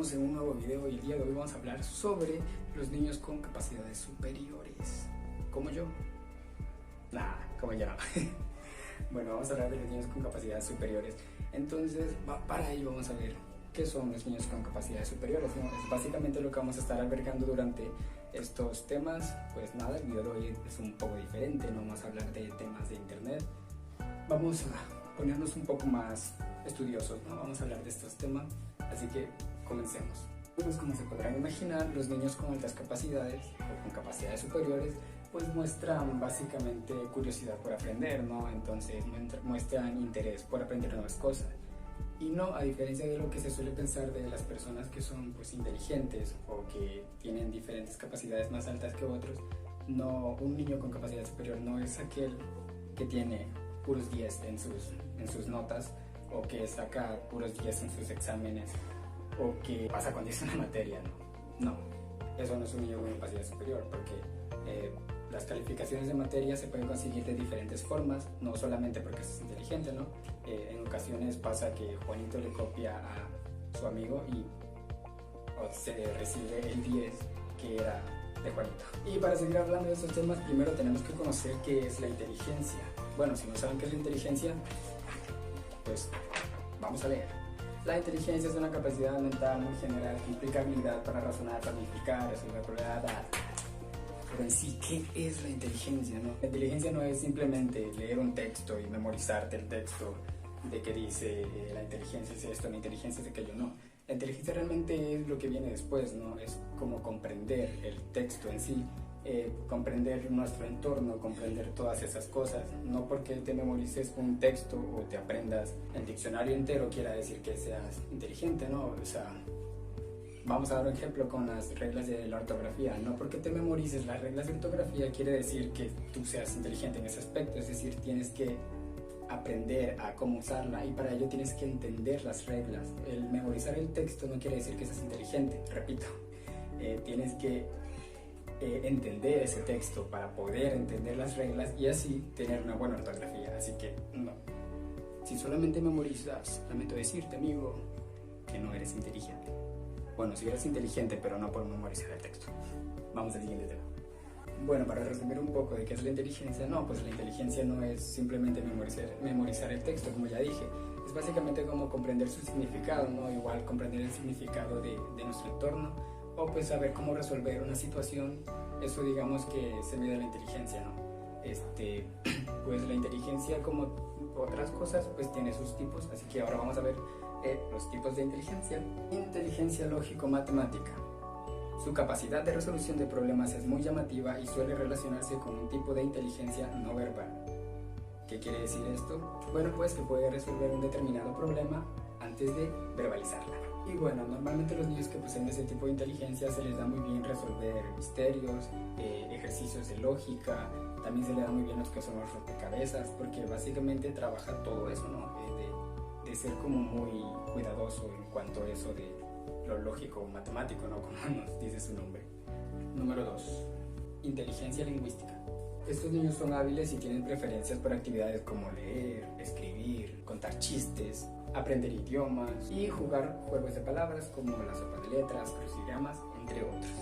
estamos en un nuevo video y el día de hoy vamos a hablar sobre los niños con capacidades superiores. ¿Como yo? Nah, como yo no. Bueno, vamos a hablar de los niños con capacidades superiores. Entonces, para ello vamos a ver qué son los niños con capacidades superiores, ¿no? Es básicamente lo que vamos a estar albergando durante estos temas. Pues nada, el video de hoy es un poco diferente, no vamos a hablar de temas de internet. Vamos a ponernos un poco más estudiosos, ¿no? Vamos a hablar de estos temas, así que comencemos. Pues como se podrán imaginar, los niños con altas capacidades o con capacidades superiores pues muestran básicamente curiosidad por aprender, ¿no? Entonces muestran interés por aprender nuevas cosas. Y no, a diferencia de lo que se suele pensar de las personas que son pues inteligentes o que tienen diferentes capacidades más altas que otros, no, un niño con capacidad superior no es aquel que tiene puros 10 en sus notas, o que saca puros 10 en sus exámenes, o que pasa con 10 en la materia, no, eso no es un niño con capacidad superior, porque las calificaciones de materia se pueden conseguir de diferentes formas, no solamente porque es inteligente, ¿no? En ocasiones pasa que Juanito le copia a su amigo y se recibe el 10 que era de Juanito. Y para seguir hablando de estos temas, primero tenemos que conocer qué es la inteligencia. Bueno, si no saben qué es la inteligencia, pues vamos a leer. La inteligencia es una capacidad mental muy general que implica habilidad para razonar, planificar, resolver problemas. Pero en sí, ¿qué es la inteligencia, no? La inteligencia no es simplemente leer un texto y memorizarte el texto de que dice la inteligencia es esto, la inteligencia es aquello, no. La inteligencia realmente es lo que viene después, ¿no? Es como comprender el texto en sí, comprender nuestro entorno, comprender todas esas cosas. No porque te memorices un texto o te aprendas el diccionario entero quiera decir que seas inteligente, ¿no? O sea, vamos a dar un ejemplo con las reglas de la ortografía. No porque te memorices las reglas de ortografía quiere decir que tú seas inteligente en ese aspecto. Es decir, tienes que aprender a cómo usarla y para ello tienes que entender las reglas. El memorizar el texto no quiere decir que seas inteligente, repito. Tienes que entender ese texto para poder entender las reglas y así tener una buena ortografía. Así que no. Si solamente memorizas, lamento decirte, amigo, que no eres inteligente. Bueno, si eres inteligente, pero no por memorizar el texto. Vamos al siguiente tema. Bueno, para resumir un poco de qué es la inteligencia, no, pues la inteligencia no es simplemente memorizar el texto, como ya dije. Es básicamente como comprender su significado, ¿no? Igual comprender el significado de nuestro entorno, o pues saber cómo resolver una situación. Eso digamos que se mide la inteligencia, ¿no? Pues la inteligencia, como otras cosas, pues tiene sus tipos, así que ahora vamos a ver los tipos de inteligencia. Inteligencia lógico-matemática. Su capacidad de resolución de problemas es muy llamativa y suele relacionarse con un tipo de inteligencia no verbal. ¿Qué quiere decir esto? Bueno, pues que puede resolver un determinado problema antes de verbalizarla. Y bueno, normalmente los niños que poseen ese tipo de inteligencia se les da muy bien resolver misterios, ejercicios de lógica, también se les da muy bien los que son los rompecabezas, porque básicamente trabaja todo eso, ¿no? De ser como muy cuidadoso en cuanto a eso de lo lógico matemático, ¿no? Como nos dice su nombre. Número 2. Inteligencia lingüística. Estos niños son hábiles y tienen preferencias por actividades como leer, escribir, contar chistes, aprender idiomas y jugar juegos de palabras como la sopa de letras, crucigramas, entre otros.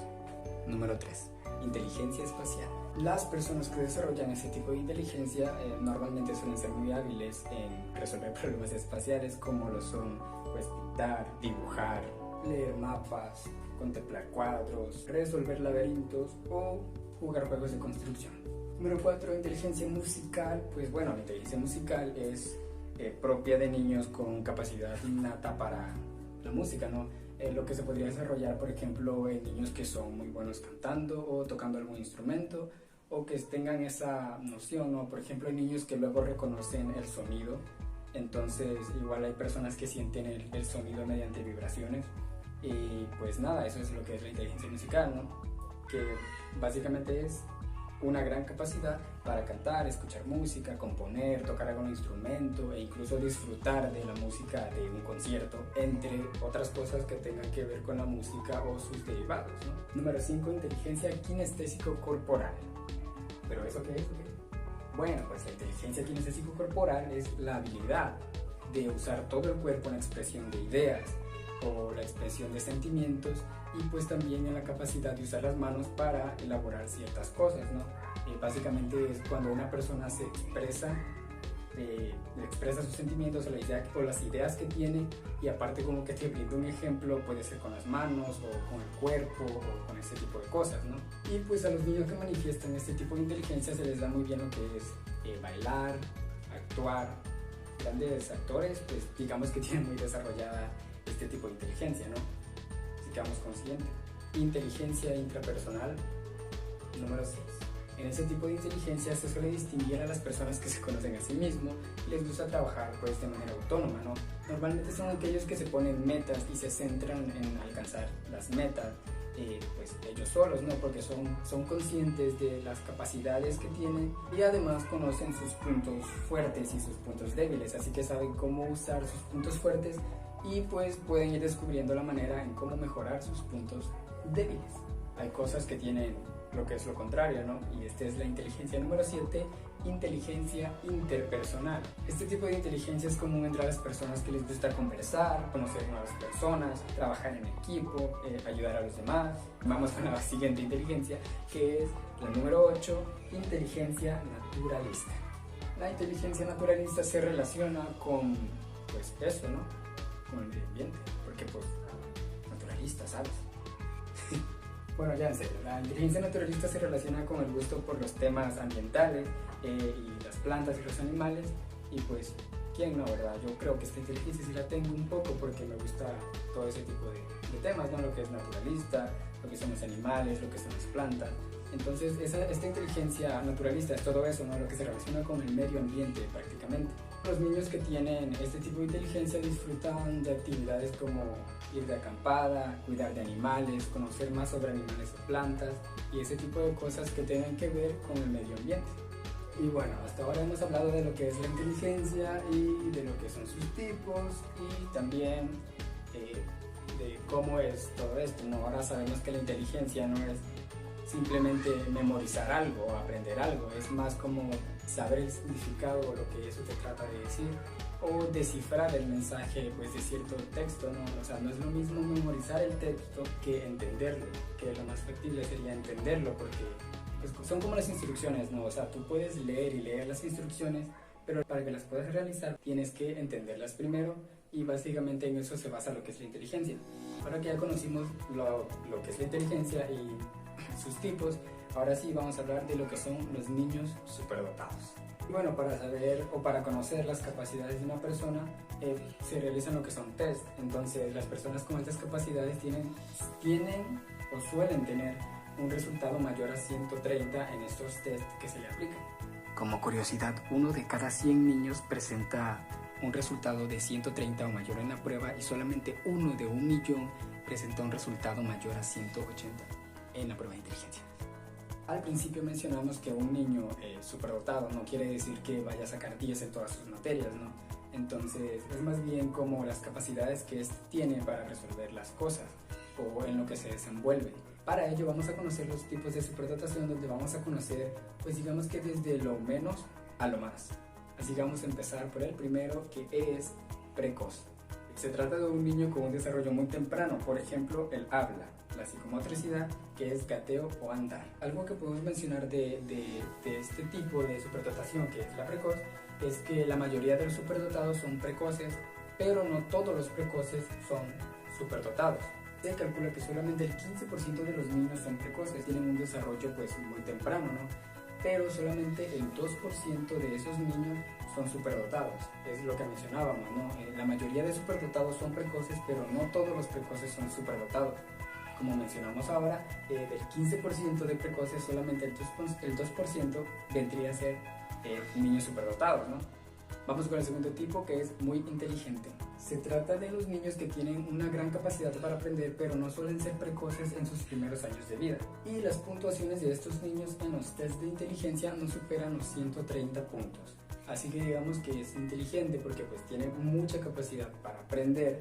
Número 3. Inteligencia espacial. Las personas que desarrollan ese tipo de inteligencia normalmente suelen ser muy hábiles en resolver problemas espaciales, como lo son pues pintar, dibujar, leer mapas, contemplar cuadros, resolver laberintos o jugar juegos de construcción. Número 4. Inteligencia musical. Pues bueno, la inteligencia musical es propia de niños con capacidad innata para la música, ¿no? Lo que se podría desarrollar, por ejemplo, en niños que son muy buenos cantando o tocando algún instrumento, o que tengan esa noción, ¿no? Por ejemplo, hay niños que luego reconocen el sonido, entonces igual hay personas que sienten el sonido mediante vibraciones, y pues nada, eso es lo que es la inteligencia musical, ¿no? Que básicamente es una gran capacidad para cantar, escuchar música, componer, tocar algún instrumento e incluso disfrutar de la música de un concierto, entre otras cosas que tengan que ver con la música o sus derivados, ¿no? Número 5. Inteligencia kinestésico-corporal. ¿Pero eso qué es? Bueno, pues la inteligencia kinestésico-corporal es la habilidad de usar todo el cuerpo en expresión de ideas empático, la expresión de sentimientos y pues también en la capacidad de usar las manos para elaborar ciertas cosas, ¿no? Básicamente es cuando una persona se expresa sus sentimientos o las ideas que tiene, y aparte como que te brinda un ejemplo, puede ser con las manos o con el cuerpo o con ese tipo de cosas, ¿no? Y pues a los niños que manifiestan este tipo de inteligencia se les da muy bien lo que es bailar, actuar. Grandes actores pues digamos que tienen muy desarrollada este tipo de inteligencia, ¿no? Así que vamos con el siguiente. Inteligencia intrapersonal número 6. En ese tipo de inteligencia se suele distinguir a las personas que se conocen a sí mismos y les gusta trabajar pues de manera autónoma, ¿no? Normalmente son aquellos que se ponen metas y se centran en alcanzar las metas pues ellos solos, ¿no? Porque son conscientes de las capacidades que tienen y además conocen sus puntos fuertes y sus puntos débiles, así que saben cómo usar sus puntos fuertes y pues pueden ir descubriendo la manera en cómo mejorar sus puntos débiles. Hay cosas que tienen lo que es lo contrario, ¿no? Y esta es la inteligencia número 7, inteligencia interpersonal. Este tipo de inteligencia es común entre las personas que les gusta conversar, conocer nuevas personas, trabajar en equipo, ayudar a los demás. Vamos con la siguiente inteligencia, que es la número 8, inteligencia naturalista. La inteligencia naturalista se relaciona con, pues eso, ¿no? Con el medio ambiente, porque pues naturalista, ¿sabes? Bueno, ya en serio, la inteligencia naturalista se relaciona con el gusto por los temas ambientales y las plantas y los animales, y pues, ¿quién no, verdad? Yo creo que esta inteligencia sí la tengo un poco porque me gusta todo ese tipo de temas, ¿no? Lo que es naturalista, lo que son los animales, lo que son las plantas. Entonces, esta inteligencia naturalista es todo eso, ¿no? Lo que se relaciona con el medio ambiente prácticamente. Los niños que tienen este tipo de inteligencia disfrutan de actividades como ir de acampada, cuidar de animales, conocer más sobre animales o plantas y ese tipo de cosas que tengan que ver con el medio ambiente. Y bueno, hasta ahora hemos hablado de lo que es la inteligencia y de lo que son sus tipos y también de cómo es todo esto, ¿no? Ahora sabemos que la inteligencia no es simplemente memorizar algo o aprender algo, es más como saber el significado o lo que eso te trata de decir o descifrar el mensaje pues de cierto texto, ¿no? O sea, no es lo mismo memorizar el texto que entenderlo, que lo más factible sería entenderlo porque pues, son como las instrucciones, ¿no? O sea, tú puedes leer y leer las instrucciones, pero para que las puedas realizar tienes que entenderlas primero y básicamente en eso se basa lo que es la inteligencia. Ahora que ya conocimos lo que es la inteligencia y sus tipos, ahora sí vamos a hablar de lo que son los niños superdotados. Y bueno, para saber o para conocer las capacidades de una persona se realizan lo que son test. Entonces las personas con estas capacidades tienen o suelen tener un resultado mayor a 130 en estos test que se le aplican. Como curiosidad, 1 de cada 100 niños presenta un resultado de 130 o mayor en la prueba y solamente 1 de 1.000.000 presenta un resultado mayor a 180 en la prueba de inteligencia. Al principio mencionamos que un niño superdotado no quiere decir que vaya a sacar 10 en todas sus materias, ¿no? Entonces es más bien como las capacidades que éste tiene para resolver las cosas o en lo que se desenvuelve. Para ello vamos a conocer los tipos de superdotación, donde vamos a conocer, pues digamos que desde lo menos a lo más. Así que vamos a empezar por el primero, que es precoz. Se trata de un niño con un desarrollo muy temprano, por ejemplo, el habla, la psicomotricidad, que es gateo o andar. Algo que podemos mencionar de este tipo de superdotación, que es la precoz, es que la mayoría de los superdotados son precoces, pero no todos los precoces son superdotados. Se calcula que solamente el 15% de los niños son precoces, tienen un desarrollo pues muy temprano, ¿no? Pero solamente el 2% de esos niños son superdotados, es lo que mencionábamos, ¿no? La mayoría de superdotados son precoces, pero no todos los precoces son superdotados. Como mencionamos ahora, del 15% de precoces, solamente el 2% vendría a ser niños superdotados, ¿no? Vamos con el segundo tipo, que es muy inteligente. Se trata de los niños que tienen una gran capacidad para aprender, pero no suelen ser precoces en sus primeros años de vida. Y las puntuaciones de estos niños en los test de inteligencia no superan los 130 puntos. Así que digamos que es inteligente porque pues tiene mucha capacidad para aprender,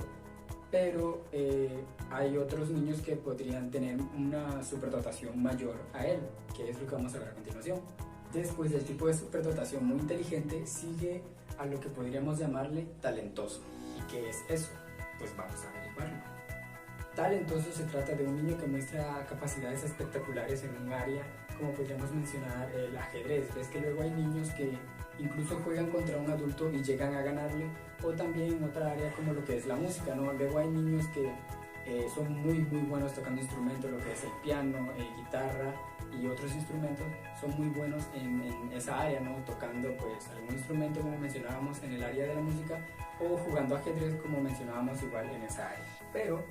pero hay otros niños que podrían tener una superdotación mayor a él, que es lo que vamos a ver a continuación. Después del tipo de superdotación muy inteligente sigue a lo que podríamos llamarle talentoso. ¿Y qué es eso? Pues vamos a averiguarlo. talentoso se trata de un niño que muestra capacidades espectaculares en un área, como podríamos mencionar el ajedrez. Es que luego hay niños que incluso juegan contra un adulto y llegan a ganarle, o también en otra área como lo que es la música, ¿no? Luego hay niños que son muy buenos tocando instrumentos, lo que es el piano, guitarra y otros instrumentos, son muy buenos en esa área, ¿no? Tocando pues algún instrumento, como mencionábamos, en el área de la música, o jugando ajedrez, como mencionábamos, igual en esa área. Pero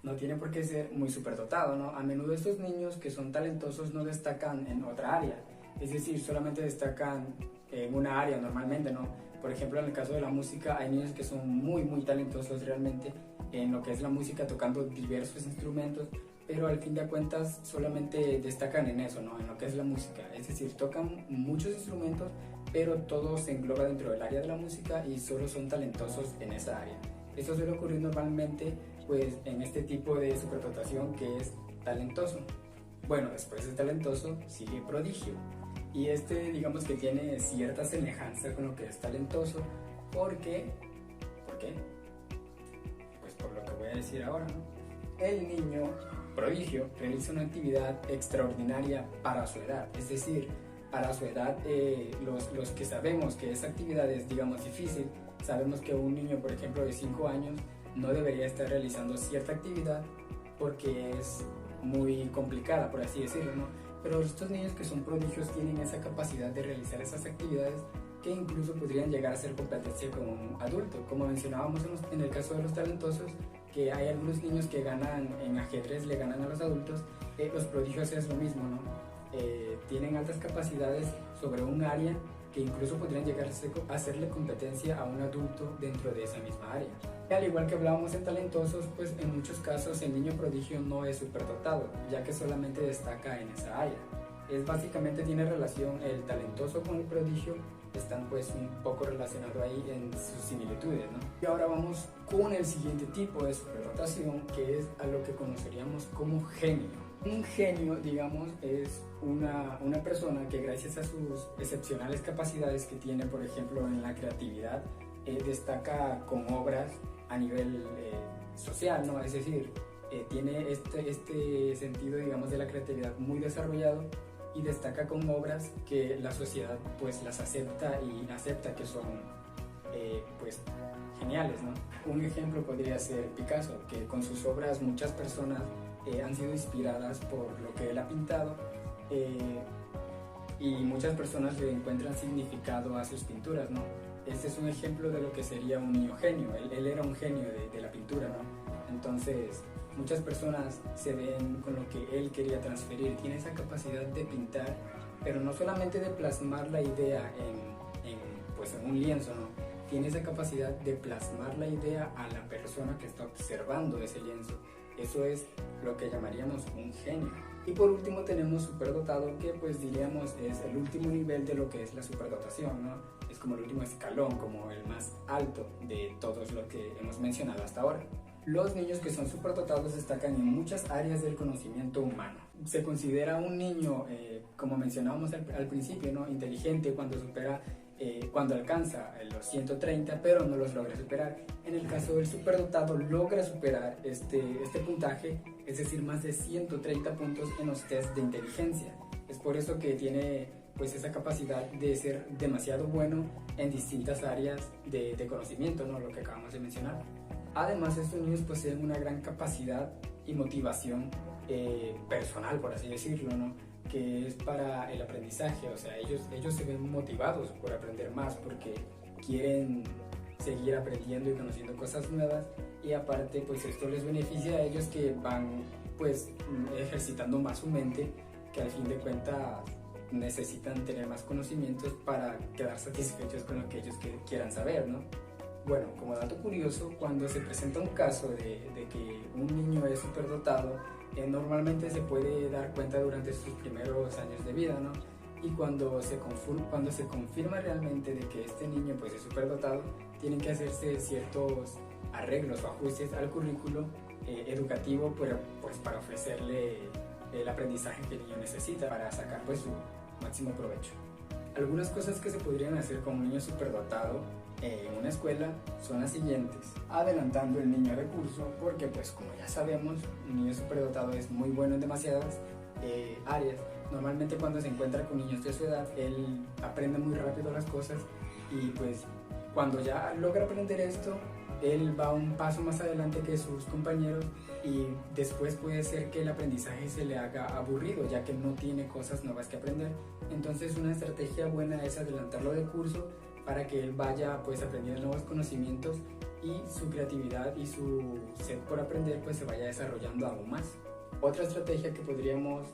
no tiene por qué ser muy superdotado, ¿no? A menudo estos niños que son talentosos no destacan en otra área, es decir, solamente destacan en una área normalmente, ¿no? Por ejemplo, en el caso de la música, hay niños que son muy talentosos realmente en lo que es la música, tocando diversos instrumentos, pero al fin de cuentas solamente destacan en eso, ¿no? En lo que es la música, es decir, tocan muchos instrumentos, pero todo se engloba dentro del área de la música y solo son talentosos en esa área. Esto suele ocurrir normalmente pues en este tipo de superdotación que es talentoso. Bueno, después de talentoso sigue prodigio, y digamos que tiene cierta semejanza con lo que es talentoso. ¿Por qué? Pues por lo que voy a decir ahora, ¿no? El niño prodigio realiza una actividad extraordinaria para su edad, es decir, para su edad, los que sabemos que esa actividad es, digamos, difícil, sabemos que un niño, por ejemplo, de 5 años no debería estar realizando cierta actividad porque es muy complicada, por así decirlo, ¿no? Pero estos niños que son prodigios tienen esa capacidad de realizar esas actividades que incluso podrían llegar a ser competencia con un adulto. Como mencionábamos en el caso de los talentosos, que hay algunos niños que ganan en ajedrez, le ganan a los adultos, los prodigios es lo mismo, ¿no? Tienen altas capacidades sobre un área que incluso podrían llegar a hacerle competencia a un adulto dentro de esa misma área. Y al igual que hablábamos en talentosos, pues en muchos casos el niño prodigio no es superdotado, ya que solamente destaca en esa área. Básicamente tiene relación el talentoso con el prodigio, están pues un poco relacionados ahí en sus similitudes, ¿no? Y ahora vamos con el siguiente tipo de superdotación, que es a lo que conoceríamos como genio. Un genio, digamos, es una persona que gracias a sus excepcionales capacidades que tiene, por ejemplo, en la creatividad, destaca con obras a nivel social, ¿no? Es decir, tiene este sentido, digamos, de la creatividad muy desarrollado y destaca con obras que la sociedad pues las acepta y acepta que son pues geniales, ¿no? Un ejemplo podría ser Picasso, que con sus obras muchas personas han sido inspiradas por lo que él ha pintado, y muchas personas le encuentran significado a sus pinturas, ¿no? Este es un ejemplo de lo que sería un niño genio. Él era un genio de la pintura, ¿no? Entonces muchas personas se ven con lo que él quería transferir. Tiene esa capacidad de pintar, pero no solamente de plasmar la idea pues en un lienzo, ¿no? Tiene esa capacidad de plasmar la idea a la persona que está observando ese lienzo. Eso es lo que llamaríamos un genio. Y por último tenemos superdotado, que pues diríamos es el último nivel de lo que es la superdotación, ¿no? Es como el último escalón, como el más alto de todos los que hemos mencionado hasta ahora. Los niños que son superdotados destacan en muchas áreas del conocimiento humano. Se considera un niño, como mencionábamos al principio, ¿no? Inteligente cuando alcanza los 130, pero no los logra superar. En el caso del superdotado logra superar este puntaje, es decir, más de 130 puntos en los test de inteligencia. Es por eso que tiene pues esa capacidad de ser demasiado bueno en distintas áreas de conocimiento, ¿no? Lo que acabamos de mencionar. Además, estos niños poseen una gran capacidad y motivación personal, por así decirlo, ¿no? Que es para el aprendizaje. O sea, ellos se ven motivados por aprender más, porque quieren seguir aprendiendo y conociendo cosas nuevas, y aparte pues esto les beneficia a ellos, que van pues ejercitando más su mente, que al fin de cuentas necesitan tener más conocimientos para quedar satisfechos con lo que ellos quieran saber, ¿no? Bueno, como dato curioso, cuando se presenta un caso de que un niño es superdotado, normalmente se puede dar cuenta durante sus primeros años de vida, ¿no? Y cuando se confirma realmente de que este niño pues es superdotado, tienen que hacerse ciertos arreglos o ajustes al currículo educativo, pues para ofrecerle el aprendizaje que el niño necesita para sacar pues su máximo provecho. Algunas cosas que se podrían hacer con un niño superdotado en una escuela son las siguientes. Adelantando el niño de curso, porque pues como ya sabemos, un niño superdotado es muy bueno en demasiadas áreas. Normalmente cuando se encuentra con niños de su edad, él aprende muy rápido las cosas y pues cuando ya logra aprender esto, él va un paso más adelante que sus compañeros y después puede ser que el aprendizaje se le haga aburrido, ya que no tiene cosas nuevas que aprender. Entonces una estrategia buena es adelantarlo de curso para que él vaya pues aprendiendo nuevos conocimientos y su creatividad y su sed por aprender pues se vaya desarrollando aún más. Otra estrategia que podríamos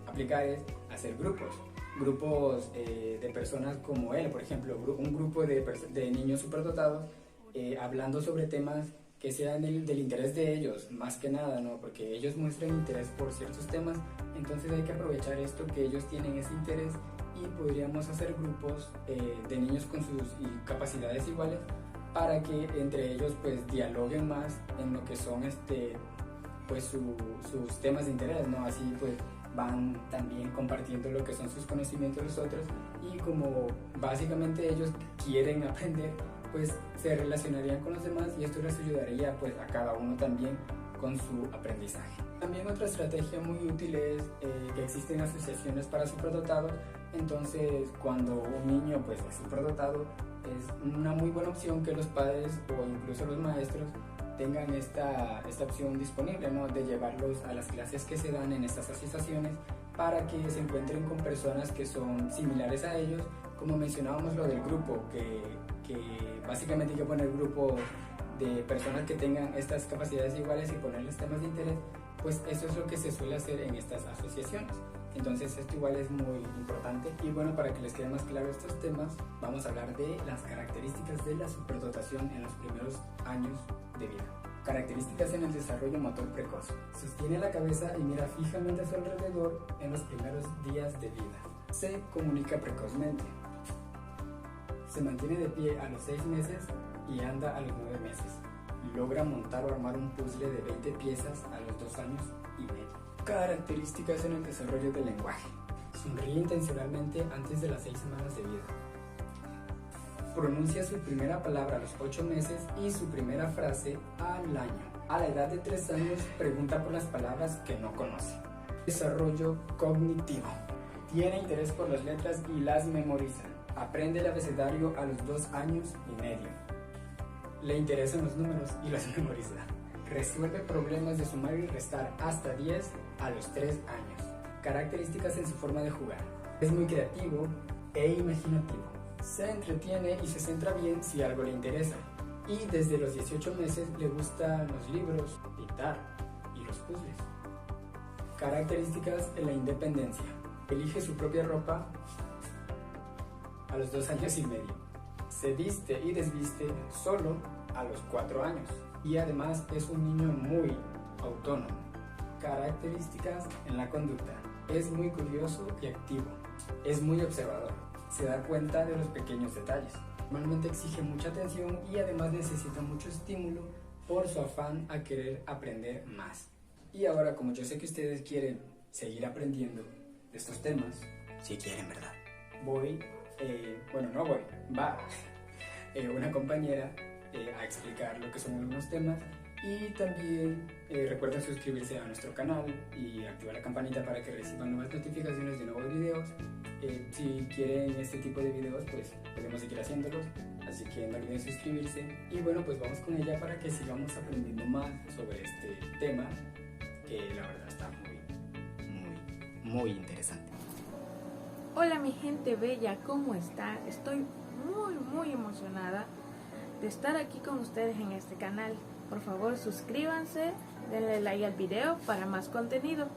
aplicar es hacer grupos de personas como él, por ejemplo, un grupo de niños superdotados hablando sobre temas que sean del interés de ellos, más que nada, ¿no? Porque ellos muestran interés por ciertos temas, entonces hay que aprovechar esto que ellos tienen ese interés y podríamos hacer grupos de niños con sus capacidades iguales para que entre ellos pues dialoguen más en lo que son pues sus temas de interés, ¿no? Así pues van también compartiendo lo que son sus conocimientos los otros y como básicamente ellos quieren aprender, pues se relacionarían con los demás y esto les ayudaría pues a cada uno también con su aprendizaje. También otra estrategia muy útil es que existen asociaciones para superdotados, entonces cuando un niño pues es superdotado es una muy buena opción que los padres o incluso los maestros tengan esta opción disponible, ¿no? De llevarlos a las clases que se dan en estas asociaciones para que se encuentren con personas que son similares a ellos, como mencionábamos lo del grupo, que básicamente hay que poner grupos de personas que tengan estas capacidades iguales y ponerles temas de interés, pues eso es lo que se suele hacer en estas asociaciones. Entonces esto igual es muy importante y bueno, para que les quede más claro estos temas, vamos a hablar de las características de la superdotación en los primeros años de vida. Características en el desarrollo motor precoz. Sostiene la cabeza y mira fijamente a su alrededor en los primeros días de vida. Se comunica precozmente. Se mantiene de pie a los 6 meses y anda a los 9 meses. Logra montar o armar un puzzle de 20 piezas a los 2 años y medio. Características en el desarrollo del lenguaje. Sonríe intencionalmente antes de las 6 semanas de vida. Pronuncia su primera palabra a los 8 meses y su primera frase al año. A la edad de 3 años pregunta por las palabras que no conoce. Desarrollo cognitivo. Tiene interés por las letras y las memoriza. Aprende el abecedario a los 2 años y medio. Le interesan los números y los memoriza. Resuelve problemas de sumar y restar hasta 10 a los 3 años. Características en su forma de jugar. Es muy creativo e imaginativo. Se entretiene y se centra bien si algo le interesa. Y desde los 18 meses le gustan los libros, pintar y los puzzles. Características en la independencia. Elige su propia ropa a los 2 años y medio. Se viste y desviste solo a los 4 años. Y además es un niño muy autónomo. Características en la conducta. Es muy curioso y activo. Es muy observador. Se da cuenta de los pequeños detalles. Normalmente exige mucha atención y además necesita mucho estímulo por su afán a querer aprender más. Y ahora, como yo sé que ustedes quieren seguir aprendiendo de estos temas, si quieren, ¿verdad? Va una compañera a explicar lo que son algunos temas y también recuerden suscribirse a nuestro canal y activar la campanita para que reciban nuevas notificaciones de nuevos videos. Si quieren este tipo de videos pues podemos seguir haciéndolos, así que no olviden suscribirse y bueno, pues vamos con ella para que sigamos aprendiendo más sobre este tema que la verdad está muy interesante. Hola mi gente bella, ¿cómo están? Estoy muy emocionada de estar aquí con ustedes en este canal. Por favor suscríbanse, denle like al video para más contenido.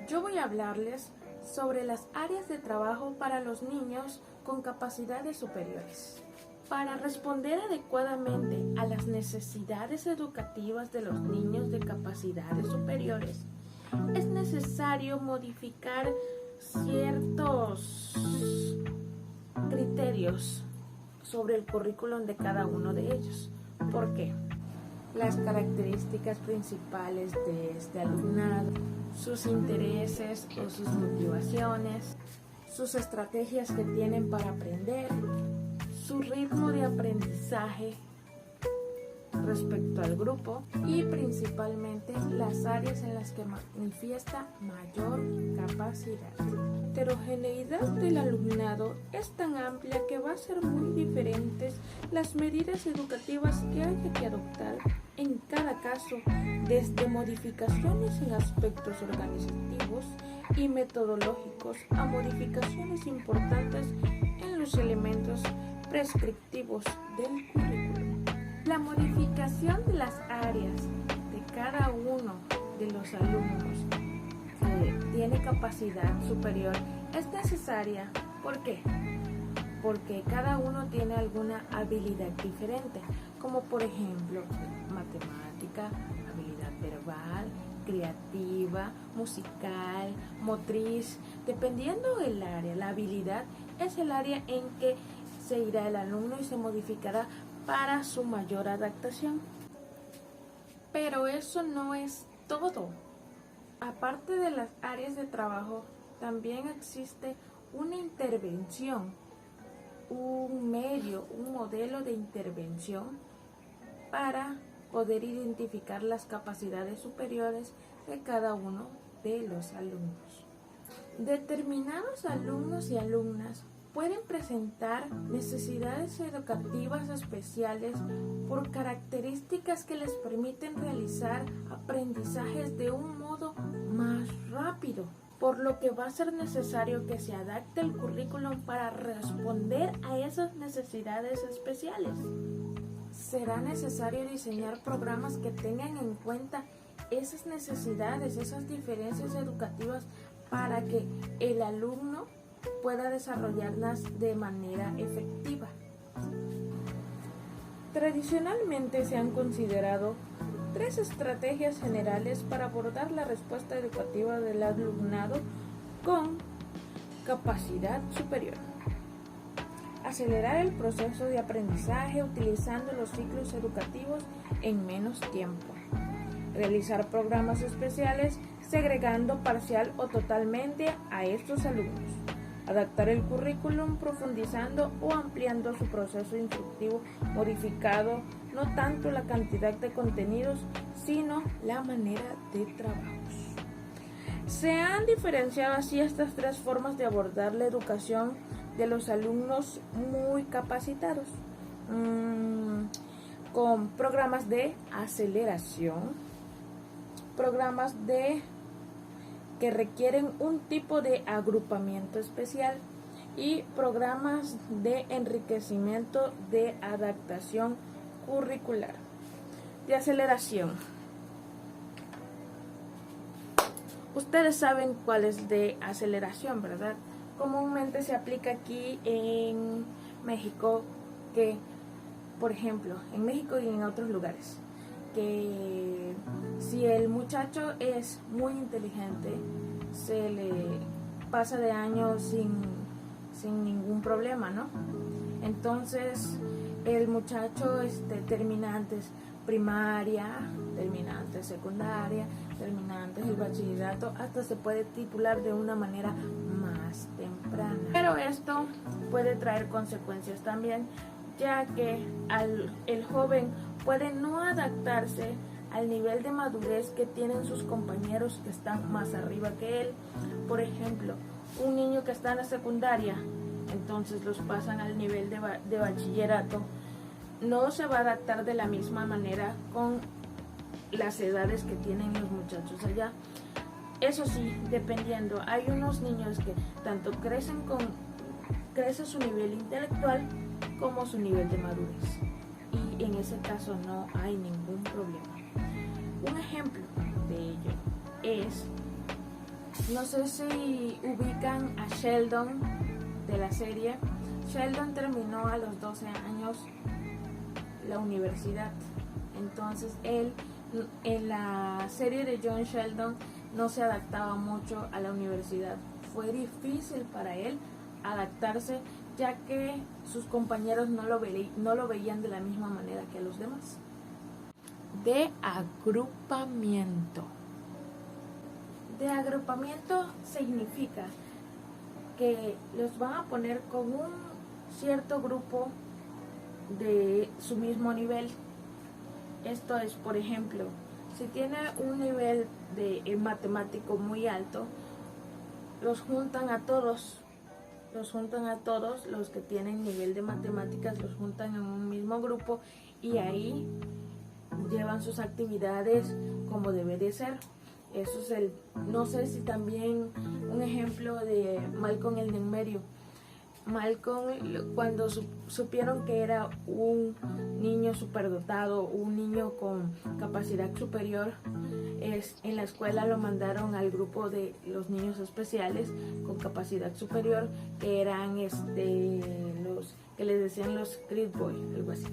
Yo voy a hablarles sobre las áreas de trabajo para los niños con capacidades superiores. Para responder adecuadamente a las necesidades educativas de los niños de capacidades superiores, es necesario modificar ciertos criterios sobre el currículum de cada uno de ellos. ¿Por qué? Las características principales de este alumnado, sus intereses o sus motivaciones, sus estrategias que tienen para aprender, su ritmo de aprendizaje respecto al grupo y principalmente las áreas en las que manifiesta mayor capacidad. La heterogeneidad del alumnado es tan amplia que va a ser muy diferentes las medidas educativas que haya que adoptar en cada caso, desde modificaciones en aspectos organizativos y metodológicos a modificaciones importantes en los elementos prescriptivos del currículum. La modificación de las áreas de cada uno de los alumnos que tiene capacidad superior es necesaria. ¿Por qué? Porque cada uno tiene alguna habilidad diferente, como por ejemplo matemática, habilidad verbal, creativa, musical, motriz. Dependiendo del área, la habilidad es el área en que se irá el alumno y se modificará para su mayor adaptación. Pero eso no es todo. Aparte de las áreas de trabajo, también existe una intervención, un medio, un modelo de intervención para poder identificar las capacidades superiores de cada uno de los alumnos. Determinados alumnos y alumnas pueden presentar necesidades educativas especiales por características que les permiten realizar aprendizajes de un modo más rápido, por lo que va a ser necesario que se adapte el currículum para responder a esas necesidades especiales. Será necesario diseñar programas que tengan en cuenta esas necesidades, esas diferencias educativas para que el alumno pueda desarrollarlas de manera efectiva. Tradicionalmente se han considerado 3 estrategias generales para abordar la respuesta educativa del alumnado con capacidad superior. Acelerar el proceso de aprendizaje utilizando los ciclos educativos en menos tiempo. Realizar programas especiales segregando parcial o totalmente a estos alumnos. Adaptar el currículum profundizando o ampliando su proceso instructivo, modificado no tanto la cantidad de contenidos, sino la manera de trabajos. Se han diferenciado así estas 3 formas de abordar la educación de los alumnos muy capacitados, con programas de aceleración, programas que requieren un tipo de agrupamiento especial y programas de enriquecimiento de adaptación curricular. De aceleración. Ustedes saben cuál es de aceleración, ¿verdad? Comúnmente se aplica aquí en México, que, por ejemplo, en México y en otros lugares, que si el muchacho es muy inteligente, se le pasa de año sin ningún problema, ¿no? Entonces, el muchacho termina antes primaria, termina antes secundaria, termina antes el bachillerato, hasta se puede titular de una manera más temprana. Pero esto puede traer consecuencias también, ya que el joven puede no adaptarse al nivel de madurez que tienen sus compañeros que están más arriba que él. Por ejemplo, un niño que está en la secundaria, entonces los pasan al nivel de bachillerato, no se va a adaptar de la misma manera con las edades que tienen los muchachos allá. Eso sí, dependiendo, hay unos niños que tanto crece su nivel intelectual como su nivel de madurez, y en ese caso no hay ningún problema. Un ejemplo de ello es, no sé si ubican a Sheldon de la serie. Sheldon terminó a los 12 años la universidad, entonces él en la serie de John Sheldon no se adaptaba mucho a la universidad. Fue difícil para él adaptarse, ya que sus compañeros no lo veían de la misma manera que los demás. De agrupamiento. De agrupamiento significa que los van a poner con un cierto grupo de su mismo nivel. Esto es, por ejemplo, si tiene un nivel de matemático muy alto, los juntan a todos, los que tienen nivel de matemáticas, los juntan en un mismo grupo y ahí llevan sus actividades como debe de ser. Eso es no sé si también un ejemplo de Malcolm el en medio. Malcolm, cuando supieron que era un niño superdotado, un niño con capacidad superior, en la escuela lo mandaron al grupo de los niños especiales con capacidad superior, que eran los que les decían los Great Boy, algo así.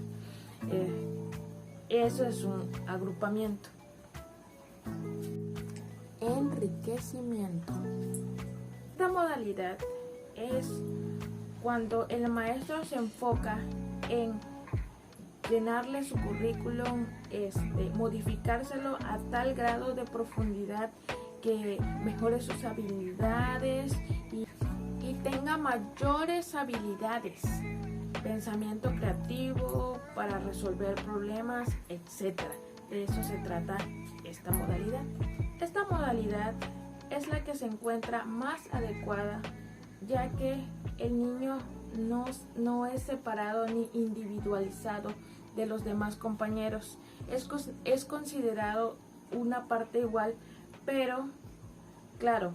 Eso es un agrupamiento. Enriquecimiento. Esta modalidad es cuando el maestro se enfoca en llenarle su currículum, modificárselo a tal grado de profundidad que mejore sus habilidades y tenga mayores habilidades, pensamiento creativo para resolver problemas, etc. De eso se trata esta modalidad. Esta modalidad es la que se encuentra más adecuada, ya que el niño no es separado ni individualizado de los demás compañeros. Es considerado una parte igual, pero claro,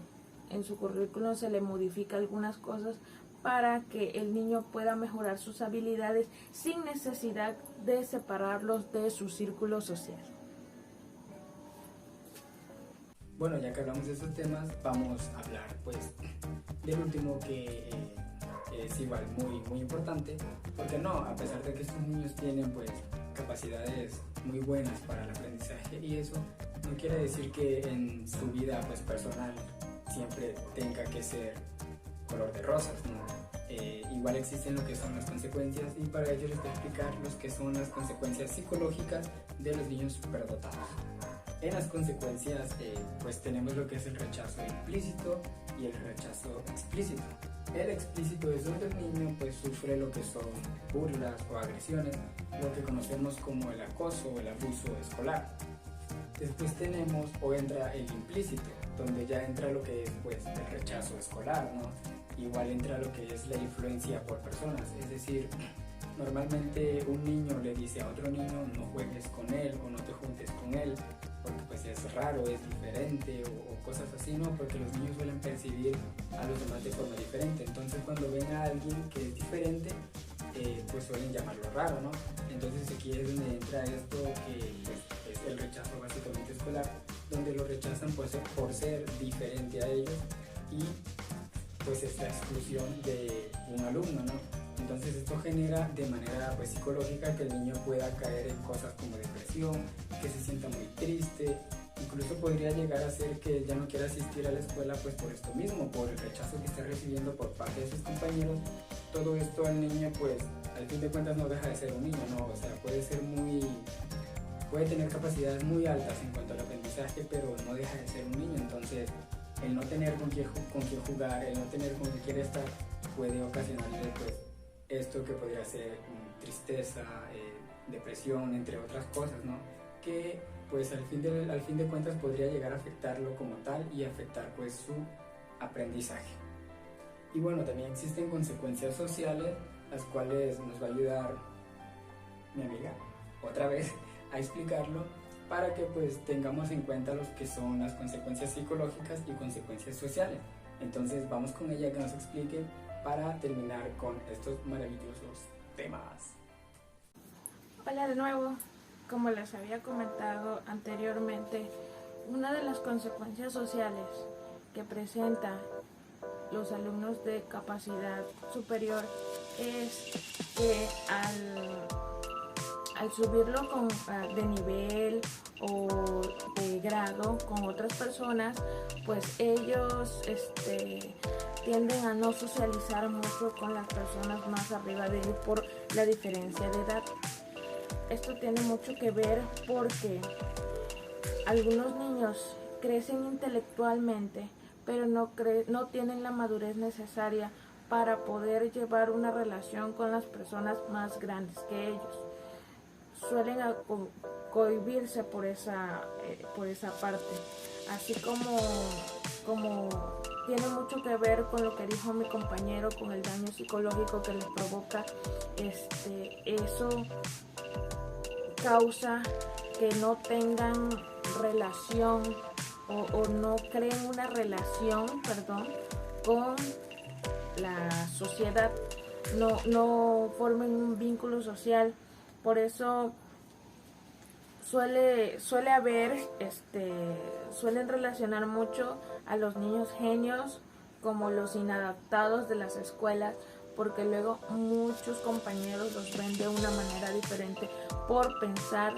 en su currículum se le modifica algunas cosas para que el niño pueda mejorar sus habilidades sin necesidad de separarlos de su círculo social. Bueno, ya que hablamos de estos temas, vamos a hablar pues del último que es igual muy importante, porque no, a pesar de que estos niños tienen pues capacidades muy buenas para el aprendizaje y eso, no quiere decir que en su vida pues personal siempre tenga que ser color de rosas, ¿no? Igual existen lo que son las consecuencias y para ello les voy a explicar lo que son las consecuencias psicológicas de los niños superdotados. En las consecuencias pues tenemos lo que es el rechazo implícito y el rechazo explícito. El explícito es donde el niño pues sufre lo que son burlas o agresiones, lo que conocemos como el acoso o el abuso escolar. Después tenemos o entra el implícito, donde ya entra lo que es pues el rechazo escolar, ¿no? Igual entra lo que es la influencia por personas, es decir, normalmente un niño le dice a otro niño no juegues con él o no te juntes con él, porque pues es raro, es diferente o cosas así, ¿no? Porque los niños suelen percibir a los demás de forma diferente, entonces cuando ven a alguien que es diferente, pues suelen llamarlo raro, ¿no? Entonces aquí es donde entra esto que pues, es el rechazo básicamente escolar, donde lo rechazan pues, por ser diferente a ellos y pues es la exclusión de un alumno, ¿no? Entonces esto genera de manera pues, psicológica que el niño pueda caer en cosas como depresión, que se sienta muy triste, incluso podría llegar a ser que ya no quiera asistir a la escuela pues por esto mismo, por el rechazo que está recibiendo por parte de sus compañeros. Todo esto al niño pues al fin de cuentas no deja de ser un niño, ¿no? O sea, puede tener capacidades muy altas en cuanto al aprendizaje, pero no deja de ser un niño. Entonces el no tener con quién jugar, el no tener con quién quiere estar, puede ocasionarle pues esto que podría ser tristeza, depresión, entre otras cosas, ¿no? Que pues al fin de cuentas podría llegar a afectarlo como tal y afectar pues su aprendizaje. Y bueno, también existen consecuencias sociales, las cuales nos va a ayudar mi amiga otra vez a explicarlo para que pues tengamos en cuenta lo que son las consecuencias psicológicas y consecuencias sociales. Entonces vamos con ella que nos explique para terminar con estos maravillosos temas. Hola de nuevo. Como les había comentado anteriormente, una de las consecuencias sociales que presenta los alumnos de capacidad superior es que al subirlo de nivel o de grado con otras personas, pues ellos tienden a no socializar mucho con las personas más arriba de ellos por la diferencia de edad. Esto tiene mucho que ver porque algunos niños crecen intelectualmente, pero no tienen la madurez necesaria para poder llevar una relación con las personas más grandes que ellos. Suelen cohibirse por esa parte, así como tiene mucho que ver con lo que dijo mi compañero, con el daño psicológico que les provoca. Eso causa que no tengan relación o no creen una relación, con la sociedad, no formen un vínculo social. Por eso suelen relacionar mucho a los niños genios como los inadaptados de las escuelas, porque luego muchos compañeros los ven de una manera diferente por pensar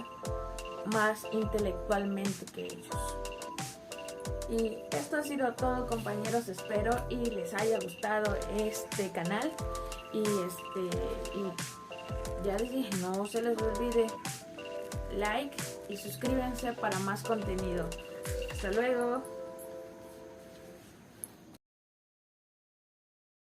más intelectualmente que ellos. Y esto ha sido todo, compañeros, espero y les haya gustado este canal y ya les dije, no se les olvide like y suscríbanse para más contenido. Hasta luego.